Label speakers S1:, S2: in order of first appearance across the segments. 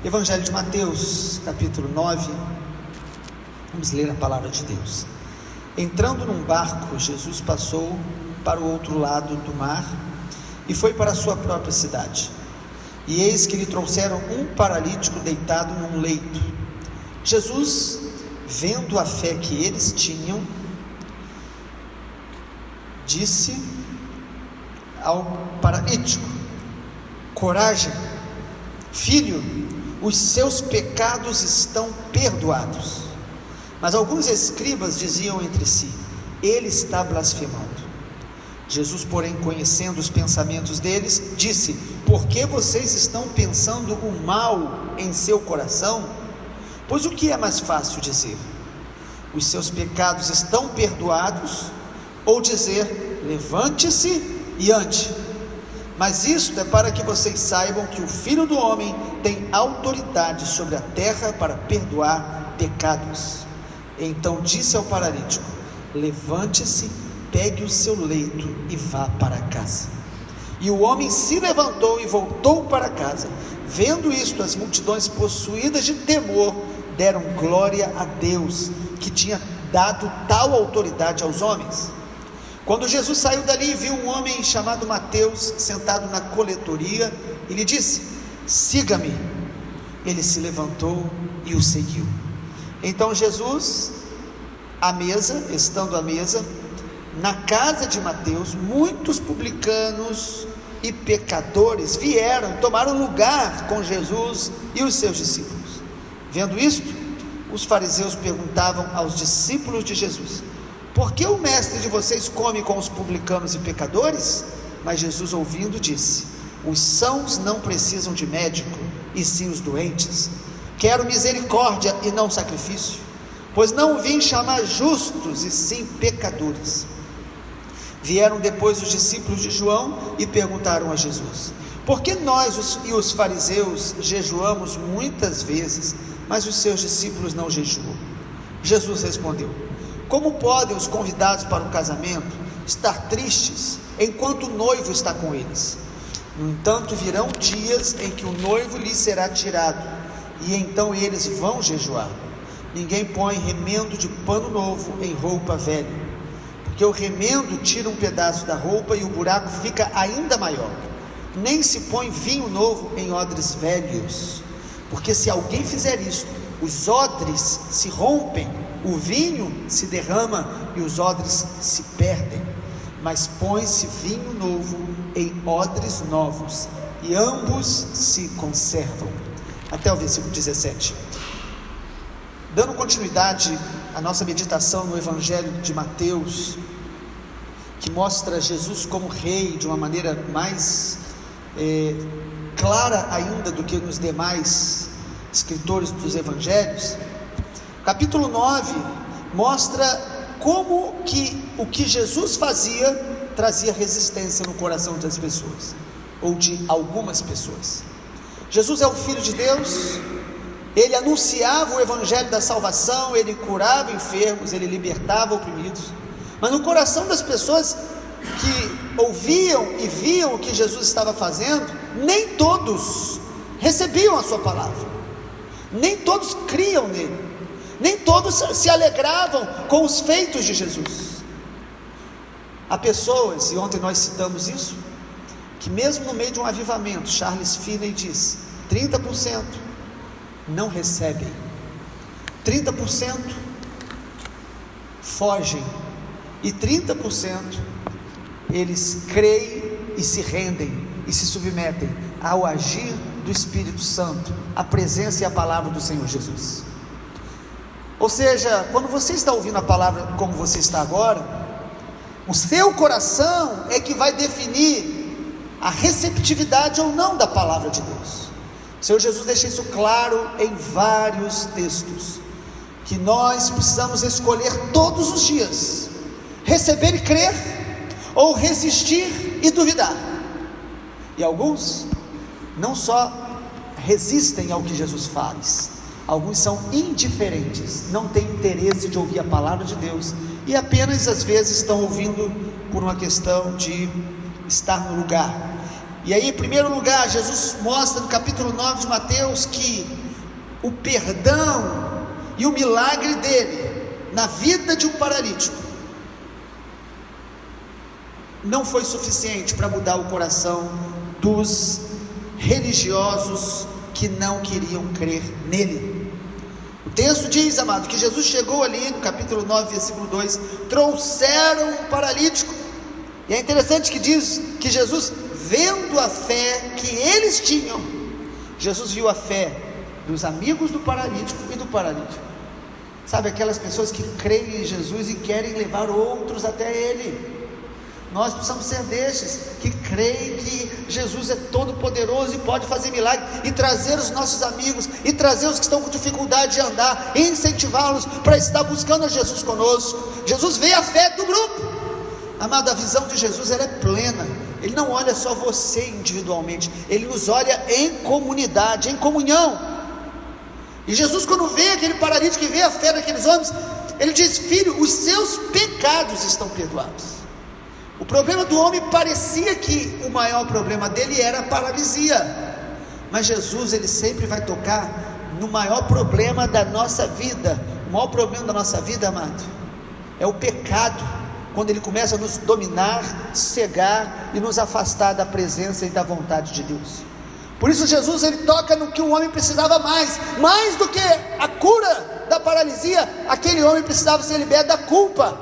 S1: Evangelho de Mateus, capítulo 9, vamos ler a palavra de Deus. Entrando num barco, Jesus passou para o outro lado do mar e foi para a sua própria cidade. E eis que lhe trouxeram um paralítico deitado num leito. Jesus, vendo a fé que eles tinham, disse ao paralítico: coragem, filho, os seus pecados estão perdoados. Mas alguns escribas diziam entre si: ele está blasfemando. Jesus, porém, conhecendo os pensamentos deles, disse: por que vocês estão pensando o mal em seu coração? Pois o que é mais fácil dizer: os seus pecados estão perdoados, ou dizer: levante-se e ande? Mas isto é para que vocês saibam que o Filho do Homem tem autoridade sobre a terra para perdoar pecados. Então disse ao paralítico: levante-se, pegue o seu leito e vá para casa. E o homem se levantou e voltou para casa. Vendo isto, as multidões, possuídas de temor, deram glória a Deus, que tinha dado tal autoridade aos homens. Quando Jesus saiu dali, viu um homem chamado Mateus sentado na coletoria e lhe disse: siga-me. Ele se levantou e o seguiu. Então Jesus, estando à mesa, na casa de Mateus, muitos publicanos e pecadores vieram e tomaram lugar com Jesus e os seus discípulos. Vendo isto, os fariseus perguntavam aos discípulos de Jesus: por que o mestre de vocês come com os publicanos e pecadores? Mas Jesus, ouvindo, disse: os sãos não precisam de médico, e sim os doentes. Quero misericórdia e não sacrifício, pois não vim chamar justos, e sim pecadores. Vieram depois os discípulos de João e perguntaram a Jesus: por que nós e os fariseus jejuamos muitas vezes, mas os seus discípulos não jejuam? Jesus respondeu: como podem os convidados para um casamento estar tristes enquanto o noivo está com eles? No entanto, virão dias em que o noivo lhes será tirado, e então eles vão jejuar. Ninguém põe remendo de pano novo em roupa velha, porque o remendo tira um pedaço da roupa e o buraco fica ainda maior. Nem se põe vinho novo em odres velhos, porque se alguém fizer isto, os odres se rompem, o vinho se derrama e os odres se perdem. Mas põe-se vinho novo em odres novos, e ambos se conservam. Até o versículo 17. Dando continuidade à nossa meditação no Evangelho de Mateus, que mostra Jesus como rei de uma maneira mais clara ainda do que nos demais escritores dos Evangelhos, capítulo 9 mostra como que o que Jesus fazia trazia resistência no coração das pessoas, ou de algumas pessoas. Jesus é o Filho de Deus, ele anunciava o Evangelho da salvação, ele curava enfermos, ele libertava oprimidos, mas no coração das pessoas que ouviam e viam o que Jesus estava fazendo, nem todos recebiam a sua palavra, nem todos criam nele, nem todos se alegravam com os feitos de Jesus. Há pessoas, e ontem nós citamos isso, que mesmo no meio de um avivamento, Charles Finney diz, 30% não recebem, 30% fogem, e 30% eles creem e se rendem e se submetem ao agir do Espírito Santo, a presença e a palavra do Senhor Jesus. Ou seja, quando você está ouvindo a palavra como você está agora, o seu coração é que vai definir a receptividade ou não da palavra de Deus. O Senhor Jesus deixa isso claro em vários textos, que nós precisamos escolher todos os dias, receber e crer, ou resistir e duvidar. E alguns não só resistem ao que Jesus faz, alguns são indiferentes, não têm interesse de ouvir a palavra de Deus, e apenas às vezes estão ouvindo por uma questão de estar no lugar. E aí, em primeiro lugar, Jesus mostra no capítulo 9 de Mateus que o perdão e o milagre dele na vida de um paralítico não foi suficiente para mudar o coração dos religiosos que não queriam crer nele. O texto diz, amado, que Jesus chegou ali no capítulo 9, versículo 2, trouxeram um paralítico, e é interessante que diz que Jesus, vendo a fé que eles tinham, Jesus viu a fé dos amigos do paralítico e do paralítico. Sabe, aquelas pessoas que creem em Jesus e querem levar outros até Ele. Nós precisamos ser destes que creem que Jesus é todo poderoso e pode fazer milagre, e trazer os nossos amigos, e trazer os que estão com dificuldade de andar, e incentivá-los para estar buscando a Jesus conosco. Jesus vê a fé do grupo. Amado, a visão de Jesus, ela é plena. Ele não olha só você individualmente, Ele nos olha em comunidade, em comunhão. E Jesus, quando vê aquele paralítico e vê a fé daqueles homens, Ele diz: filho, os seus pecados estão perdoados. O problema do homem parecia que o maior problema dele era a paralisia, mas Jesus, Ele sempre vai tocar no maior problema da nossa vida. O maior problema da nossa vida, amado, é o pecado, quando ele começa a nos dominar, cegar e nos afastar da presença e da vontade de Deus. Por isso Jesus, ele toca no que o homem precisava mais do que a cura da paralisia. Aquele homem precisava ser liberto da culpa,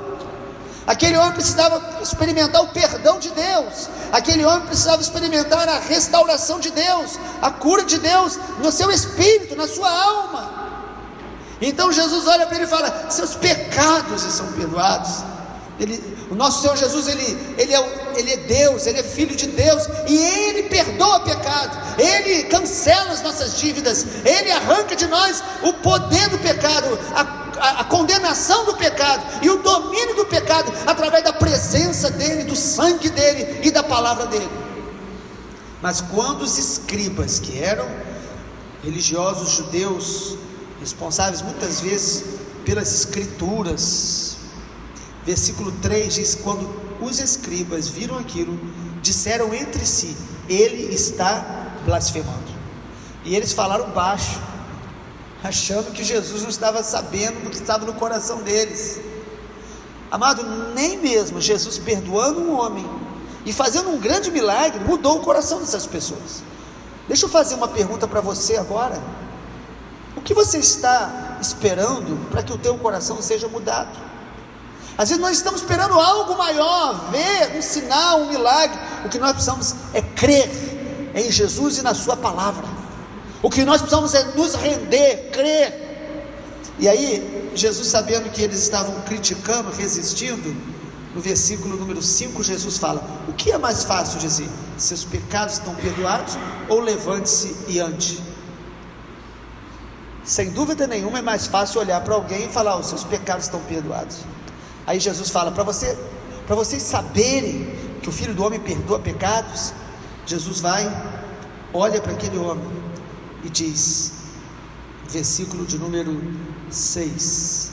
S1: aquele homem precisava experimentar o perdão de Deus, aquele homem precisava experimentar a restauração de Deus, a cura de Deus no seu espírito, na sua alma. Então Jesus olha para ele e fala: seus pecados são perdoados. O nosso Senhor Jesus, ele é Deus, Ele é Filho de Deus, e Ele perdoa pecado, Ele cancela as nossas dívidas, Ele arranca de nós o poder do pecado, a condenação do pecado e o domínio do pecado, através da presença dEle, do sangue dEle e da palavra dEle. Mas quando os escribas, que eram religiosos judeus, responsáveis muitas vezes pelas escrituras, versículo 3 diz: quando os escribas viram aquilo, disseram entre si: ele está blasfemando. E eles falaram baixo, achando que Jesus não estava sabendo do que estava no coração deles. Amado, nem mesmo Jesus perdoando um homem e fazendo um grande milagre mudou o coração dessas pessoas. Deixa eu fazer uma pergunta para você agora: o que você está esperando para que o teu coração seja mudado? Às vezes nós estamos esperando algo maior, ver um sinal, um milagre. O que nós precisamos é crer em Jesus e na sua palavra. O que nós precisamos é nos render, crer. E aí Jesus, sabendo que eles estavam criticando, resistindo, no versículo número 5, Jesus fala: o que é mais fácil dizer? Seus pecados estão perdoados, ou levante-se e ande? Sem dúvida nenhuma é mais fácil olhar para alguém e falar: os seus pecados estão perdoados. Aí Jesus fala: para vocês saberem que o Filho do Homem perdoa pecados, Jesus vai, olha para aquele homem e diz, versículo de número 6: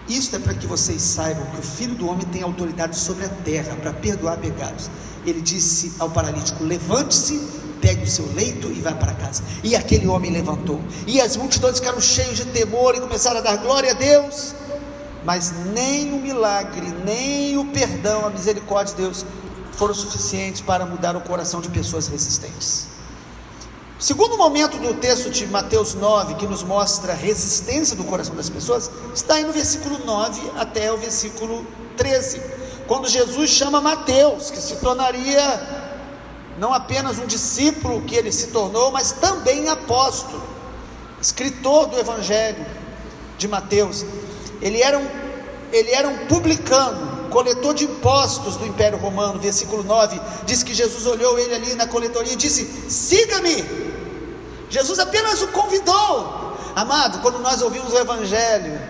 S1: isto é para que vocês saibam que o Filho do Homem tem autoridade sobre a terra para perdoar pecados. Ele disse ao paralítico: levante-se, pegue o seu leito e vá para casa. E aquele homem levantou, e as multidões ficaram cheias de temor e começaram a dar glória a Deus. Mas nem o milagre, nem o perdão, a misericórdia de Deus foram suficientes para mudar o coração de pessoas resistentes. O segundo momento do texto de Mateus 9, que nos mostra a resistência do coração das pessoas, está aí no versículo 9 até o versículo 13, quando Jesus chama Mateus, que se tornaria não apenas um discípulo que ele se tornou, mas também apóstolo, escritor do Evangelho de Mateus. Ele era um publicano, coletor de impostos do Império Romano. Versículo 9 diz que Jesus olhou ele ali na coletoria e disse: siga-me. Jesus apenas o convidou. Amado, quando nós ouvimos o Evangelho,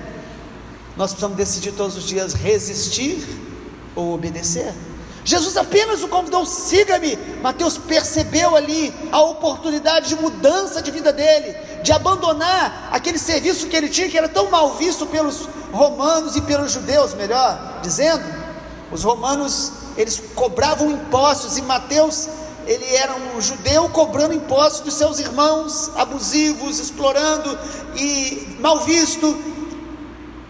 S1: nós precisamos decidir todos os dias: resistir ou obedecer. Jesus apenas o convidou: siga-me. Mateus percebeu ali a oportunidade de mudança de vida dele, de abandonar aquele serviço que ele tinha, que era tão mal visto pelos romanos e pelos judeus, melhor dizendo. Os romanos, eles cobravam impostos, e Mateus, ele era um judeu cobrando impostos dos seus irmãos, abusivos, explorando e mal visto.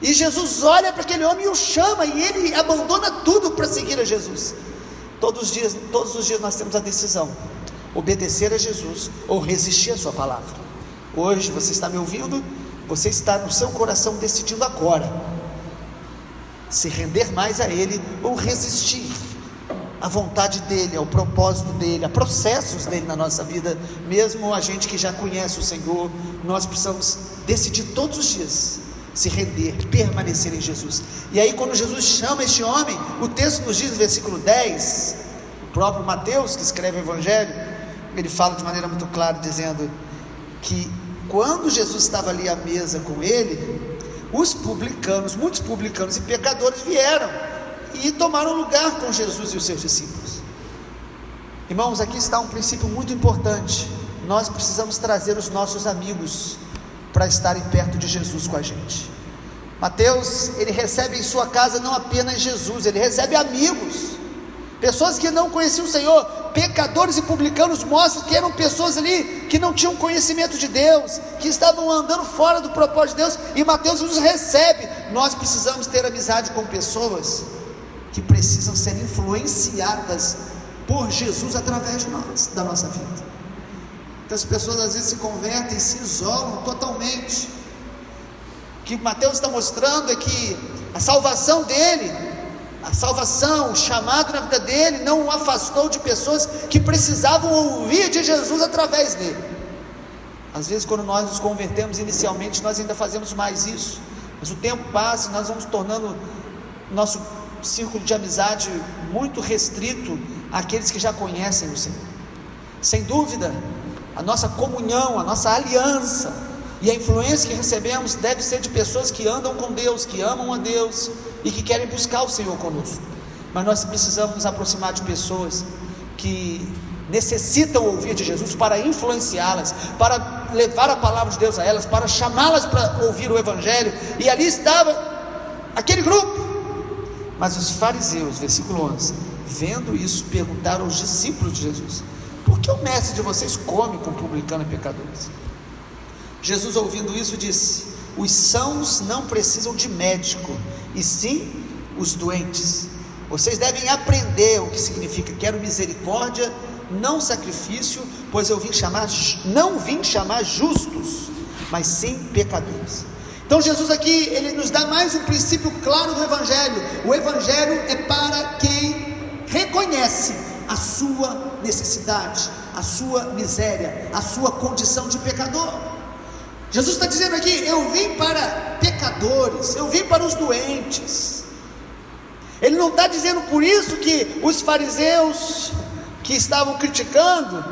S1: E Jesus olha para aquele homem e o chama, e ele abandona tudo para seguir a Jesus. Todos os dias nós temos a decisão: obedecer a Jesus ou resistir à sua palavra. Hoje você está me ouvindo, você está no seu coração decidindo agora se render mais a Ele ou resistir à vontade dEle, ao propósito dEle, a processos dEle na nossa vida. Mesmo a gente que já conhece o Senhor, nós precisamos decidir todos os dias se render, permanecer em Jesus. E aí quando Jesus chama este homem, o texto nos diz no versículo 10, o próprio Mateus, que escreve o Evangelho, ele fala de maneira muito clara, dizendo que quando Jesus estava ali à mesa com ele, muitos publicanos e pecadores vieram e tomaram lugar com Jesus e os seus discípulos. Irmãos, aqui está um princípio muito importante: nós precisamos trazer os nossos amigos para estarem perto de Jesus com a gente. Mateus, ele recebe em sua casa não apenas Jesus, ele recebe amigos, pessoas que não conheciam o Senhor. Pecadores e publicanos mostram que eram pessoas ali que não tinham conhecimento de Deus, que estavam andando fora do propósito de Deus, e Mateus nos recebe. Nós precisamos ter amizade com pessoas que precisam ser influenciadas por Jesus através de nós, da nossa vida. Então as pessoas às vezes se convertem, se isolam totalmente. O que Mateus está mostrando é que a salvação dele, o chamado na vida dele, não o afastou de pessoas que precisavam ouvir de Jesus através dele. Às vezes quando nós nos convertemos inicialmente, nós ainda fazemos mais isso, mas o tempo passa e nós vamos tornando nosso círculo de amizade muito restrito àqueles que já conhecem o Senhor. Sem dúvida, a nossa comunhão, a nossa aliança e a influência que recebemos deve ser de pessoas que andam com Deus, que amam a Deus e que querem buscar o Senhor conosco. Mas nós precisamos nos aproximar de pessoas que necessitam ouvir de Jesus para influenciá-las, para levar a palavra de Deus a elas, para chamá-las para ouvir o Evangelho. E ali estava aquele grupo. Mas os fariseus, versículo 11, vendo isso, perguntaram aos discípulos de Jesus: por que o mestre de vocês come com publicanos e pecadores? Jesus, ouvindo isso, disse: os sãos não precisam de médico, e sim os doentes. Vocês devem aprender o que significa: quero misericórdia, não sacrifício, pois não vim chamar justos, mas sim pecadores. Então Jesus aqui, ele nos dá mais um princípio claro do Evangelho. O Evangelho é para quem reconhece a sua necessidade, a sua miséria, a sua condição de pecador. Jesus está dizendo aqui: eu vim para pecadores, eu vim para os doentes. Ele não está dizendo por isso que os fariseus que estavam criticando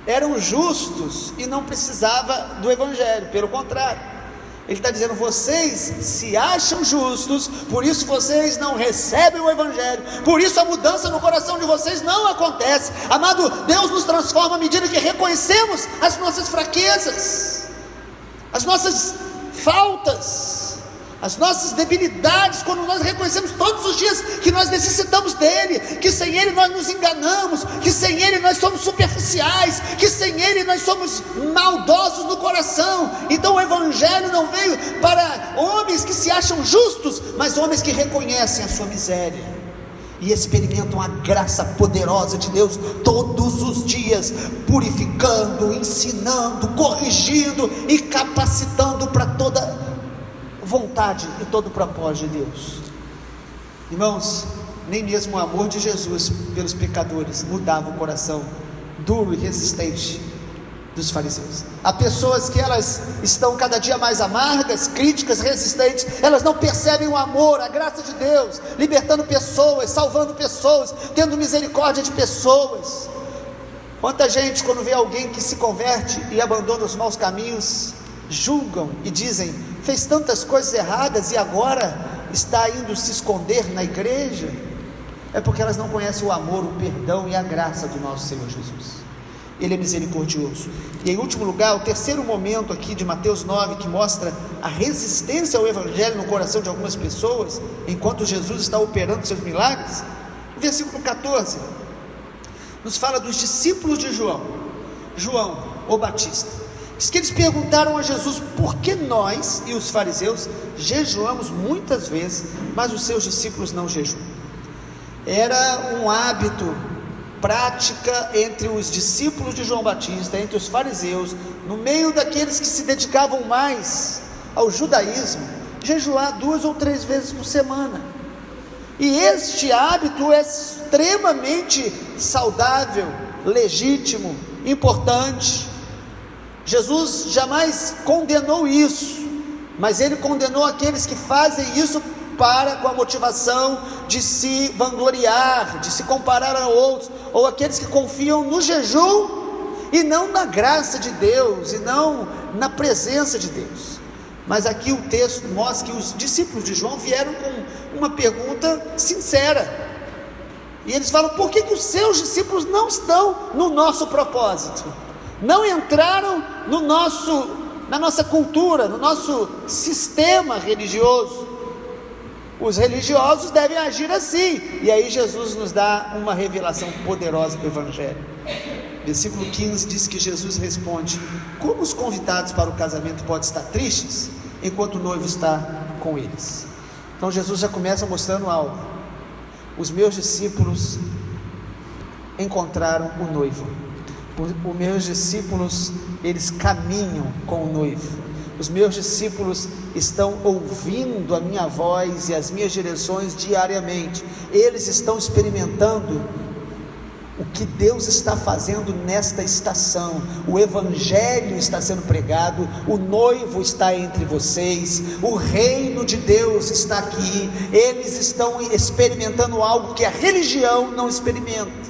S1: eram justos e não precisava do Evangelho. Pelo contrário, ele está dizendo: vocês se acham justos, por isso vocês não recebem o Evangelho, por isso a mudança no coração de vocês não acontece. Amado, Deus nos transforma à medida que reconhecemos as nossas fraquezas, as nossas faltas, as nossas debilidades. Quando nós reconhecemos todos os dias que nós necessitamos dele, que sem ele nós nos enganamos, que sem ele nós somos superficiais, que sem ele nós somos maldosos no coração. Então o Evangelho não veio para homens que se acham justos, mas homens que reconhecem a sua miséria e experimentam a graça poderosa de Deus todos os dias, purificando, ensinando, corrigindo e capacitando para toda vontade e todo o propósito de Deus. Irmãos, nem mesmo o amor de Jesus pelos pecadores mudava o coração duro e resistente dos fariseus. Há pessoas que elas estão cada dia mais amargas, críticas, resistentes. Elas não percebem o amor, a graça de Deus, libertando pessoas, salvando pessoas, tendo misericórdia de pessoas. Quanta gente, quando vê alguém que se converte e abandona os maus caminhos, julgam e dizem: fez tantas coisas erradas e agora está indo se esconder na igreja. É porque elas não conhecem o amor, o perdão e a graça do nosso Senhor Jesus. Ele é misericordioso. E em último lugar, o terceiro momento aqui de Mateus 9, que mostra a resistência ao Evangelho no coração de algumas pessoas, enquanto Jesus está operando seus milagres, no versículo 14: nos fala dos discípulos de João, o Batista. Diz que eles perguntaram a Jesus: por que nós e os fariseus jejuamos muitas vezes, mas os seus discípulos não jejuam? Era um hábito, prática entre os discípulos de João Batista, entre os fariseus, no meio daqueles que se dedicavam mais ao judaísmo, jejuar 2 ou 3 vezes por semana. E este hábito é extremamente saudável, legítimo, importante. Jesus jamais condenou isso, mas ele condenou aqueles que fazem isso com a motivação de se vangloriar, de se comparar a outros, ou aqueles que confiam no jejum e não na graça de Deus, e não na presença de Deus. Mas aqui o texto mostra que os discípulos de João vieram com uma pergunta sincera, e eles falam: por que os seus discípulos não estão no nosso propósito? Não entraram na nossa cultura, no nosso sistema religioso. Os religiosos devem agir assim. E aí Jesus nos dá uma revelação poderosa do Evangelho. Versículo 15 diz que Jesus responde: como os convidados para o casamento podem estar tristes, enquanto o noivo está com eles? Então Jesus já começa mostrando algo: os meus discípulos encontraram o noivo. Os meus discípulos, eles caminham com o noivo. Os meus discípulos estão ouvindo a minha voz e as minhas direções diariamente. Eles estão experimentando o que Deus está fazendo nesta estação. O Evangelho está sendo pregado, o noivo está entre vocês, o reino de Deus está aqui. Eles estão experimentando algo que a religião não experimenta.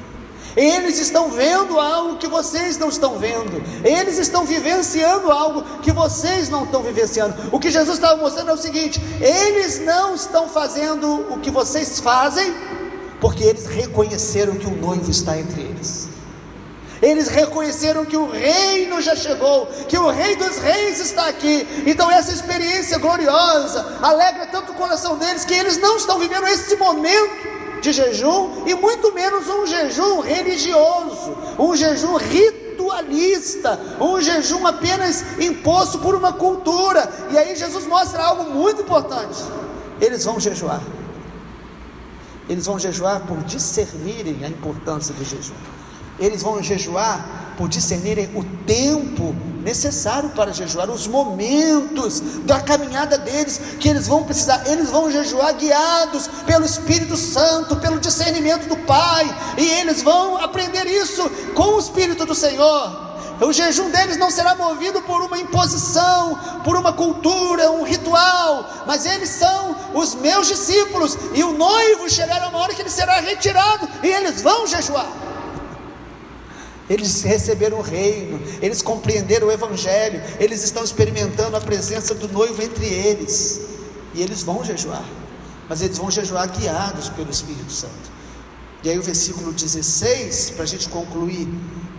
S1: Eles estão vendo algo que vocês não estão vendo. Eles estão vivenciando algo que vocês não estão vivenciando. O que Jesus estava mostrando é o seguinte: eles não estão fazendo o que vocês fazem, porque eles reconheceram que o noivo está entre eles. Eles reconheceram que o reino já chegou, que o Rei dos Reis está aqui. Então essa experiência gloriosa alegra tanto o coração deles, que eles não estão vivendo esse momento de jejum, e muito menos um jejum religioso, um jejum ritualista, um jejum apenas imposto por uma cultura. E aí Jesus mostra algo muito importante: eles vão jejuar. Eles vão jejuar por discernirem a importância do jejum. Eles vão jejuar por discernirem o tempo necessário para jejuar, os momentos da caminhada deles, que eles vão precisar. Eles vão jejuar guiados pelo Espírito Santo, pelo discernimento do Pai, e eles vão aprender isso com o Espírito do Senhor. O jejum deles não será movido por uma imposição, por uma cultura, um ritual, mas eles são os meus discípulos, e o noivo chegará uma hora que ele será retirado, e eles vão jejuar. Eles receberam o reino, eles compreenderam o Evangelho, eles estão experimentando a presença do noivo entre eles, e eles vão jejuar, mas eles vão jejuar guiados pelo Espírito Santo. E aí o versículo 16, para a gente concluir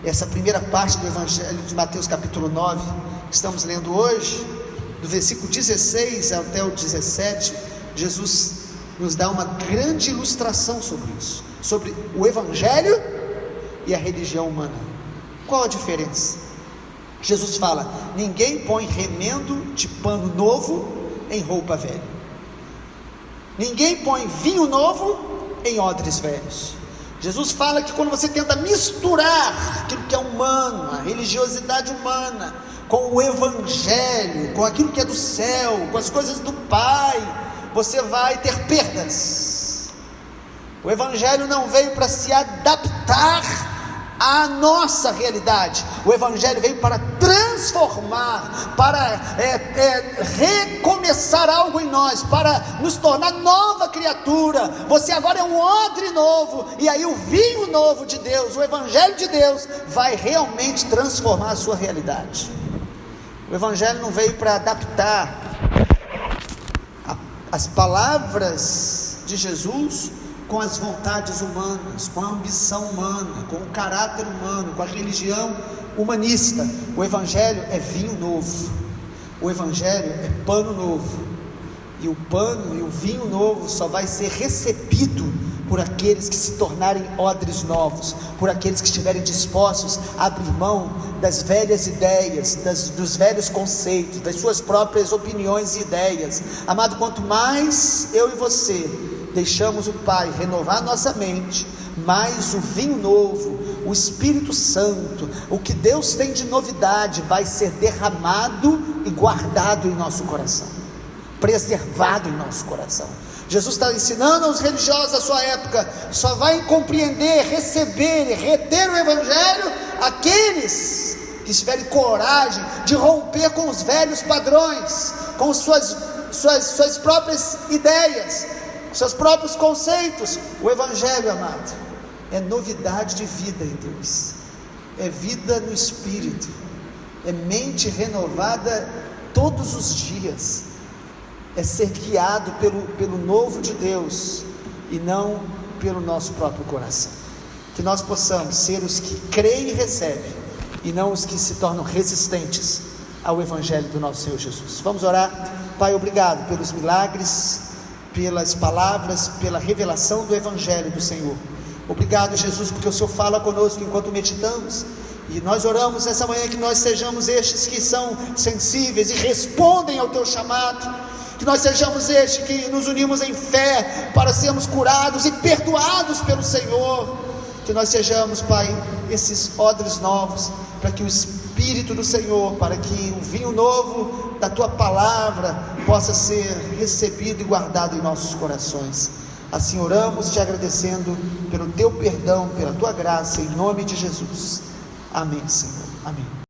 S1: essa primeira parte do Evangelho de Mateus capítulo 9, que estamos lendo hoje, do versículo 16 até o 17, Jesus nos dá uma grande ilustração sobre isso, sobre o Evangelho e a religião humana. Qual a diferença? Jesus fala: ninguém põe remendo de pano novo em roupa velha, ninguém põe vinho novo em odres velhos. Jesus fala que quando você tenta misturar aquilo que é humano, a religiosidade humana, com o Evangelho, com aquilo que é do céu, com as coisas do Pai, você vai ter perdas. O Evangelho não veio para se adaptar à nossa realidade. O Evangelho veio para transformar, para recomeçar algo em nós, para nos tornar nova criatura. Você agora é um odre novo, e aí o vinho novo de Deus, o Evangelho de Deus, vai realmente transformar a sua realidade. O Evangelho não veio para adaptar as palavras de Jesus com as vontades humanas, com a ambição humana, com o caráter humano, com a religião humanista. O Evangelho é vinho novo, o Evangelho é pano novo, e o pano e o vinho novo só vai ser recebido por aqueles que se tornarem odres novos, por aqueles que estiverem dispostos a abrir mão das velhas ideias, dos velhos conceitos, das suas próprias opiniões e ideias. Amado, quanto mais eu e você deixamos o Pai renovar nossa mente, mais o vinho novo, o Espírito Santo, o que Deus tem de novidade, vai ser derramado e guardado em nosso coração, preservado em nosso coração. Jesus está ensinando aos religiosos da sua época: só vai compreender, receber e reter o Evangelho aqueles que tiverem coragem de romper com os velhos padrões, com suas próprias ideias, seus próprios conceitos. O Evangelho, amado, é novidade de vida em Deus, é vida no Espírito, é mente renovada todos os dias, é ser guiado pelo novo de Deus e não pelo nosso próprio coração. Que nós possamos ser os que creem e recebem, e não os que se tornam resistentes ao Evangelho do nosso Senhor Jesus. Vamos orar. Pai, obrigado pelos milagres, pelas palavras, pela revelação do Evangelho do Senhor. Obrigado, Jesus, porque o Senhor fala conosco enquanto meditamos, e nós oramos nessa manhã que nós sejamos estes que são sensíveis e respondem ao teu chamado, que nós sejamos estes que nos unimos em fé para sermos curados e perdoados pelo Senhor, que nós sejamos, Pai, esses odres novos, para que o Espírito do Senhor, para que o vinho novo da tua palavra possa ser recebido e guardado em nossos corações. Assim oramos, te agradecendo pelo teu perdão, pela tua graça, em nome de Jesus. Amém, Senhor. Amém.